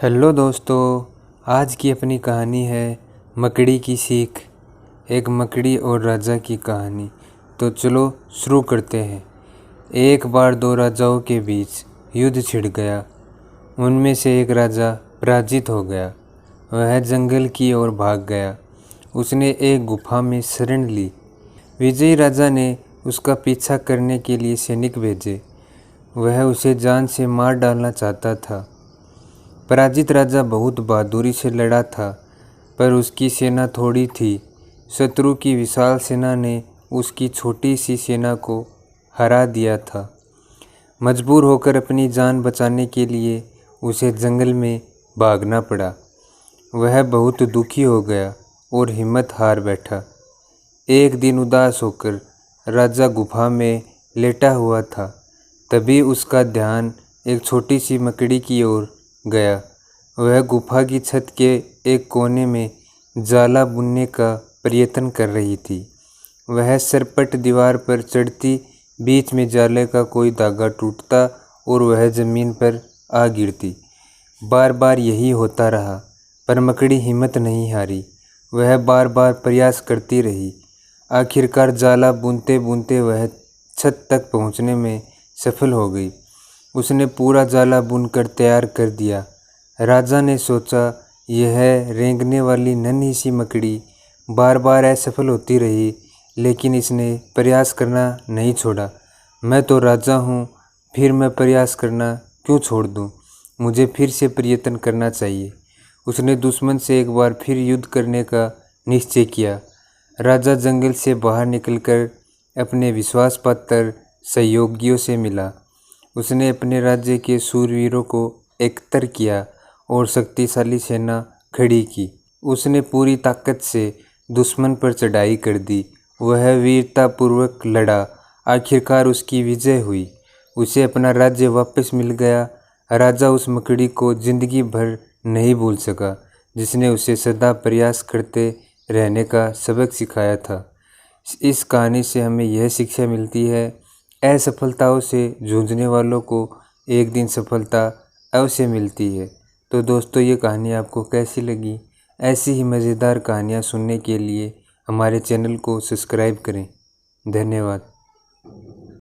Hello दोस्तों, आज की अपनी कहानी है मकड़ी की सीख। एक मकड़ी और राजा की कहानी। तो चलो शुरू करते हैं। एक बार दो राजाओं के बीच युद्ध छिड़ गया। उनमें से एक राजा पराजित हो गया। वह जंगल की ओर भाग गया। उसने एक गुफा में शरण ली। विजयी राजा ने उसका पीछा करने के लिए सैनिक भेजे। वह उसे जान से मार डालना चाहता था। पराजित राजा बहुत बहादुरी से लड़ा था, पर उसकी सेना थोड़ी थी। शत्रु की विशाल सेना ने उसकी छोटी सी सेना को हरा दिया था। मजबूर होकर अपनी जान बचाने के लिए उसे जंगल में भागना पड़ा। वह बहुत दुखी हो गया और हिम्मत हार बैठा। एक दिन उदास होकर राजा गुफा में लेटा हुआ था। तभी उसका ध्यान एक छोटी सी मकड़ी की ओर गया। वह गुफा की छत के एक कोने में जाला बुनने का प्रयत्न कर रही थी। वह सरपट दीवार पर चढ़ती, बीच में जाले का कोई धागा टूटता और वह जमीन पर आ गिरती। बार बार यही होता रहा, पर मकड़ी हिम्मत नहीं हारी। वह बार बार प्रयास करती रही। आखिरकार जाला बुनते बुनते वह छत तक पहुंचने में सफल हो गई। उसने पूरा जाला बुनकर तैयार कर दिया। राजा ने सोचा, यह रेंगने वाली नन्ही सी मकड़ी बार बार असफल होती रही, लेकिन इसने प्रयास करना नहीं छोड़ा। मैं तो राजा हूँ, फिर मैं प्रयास करना क्यों छोड़ दूँ? मुझे फिर से प्रयत्न करना चाहिए। उसने दुश्मन से एक बार फिर युद्ध करने का निश्चय किया। राजा जंगल से बाहर निकलकर अपने विश्वास पात्र सहयोगियों से मिला। उसने अपने राज्य के शूरवीरों को एकत्र किया और शक्तिशाली सेना खड़ी की। उसने पूरी ताकत से दुश्मन पर चढ़ाई कर दी। वह वीरतापूर्वक लड़ा। आखिरकार उसकी विजय हुई। उसे अपना राज्य वापस मिल गया। राजा उस मकड़ी को जिंदगी भर नहीं भूल सका, जिसने उसे सदा प्रयास करते रहने का सबक सिखाया था। इस कहानी से हमें यह शिक्षा मिलती है, असफलताओं से जूझने वालों को एक दिन सफलता अवश्य मिलती है। तो दोस्तों, ये कहानी आपको कैसी लगी? ऐसी ही मज़ेदार कहानियाँ सुनने के लिए हमारे चैनल को सब्सक्राइब करें। धन्यवाद।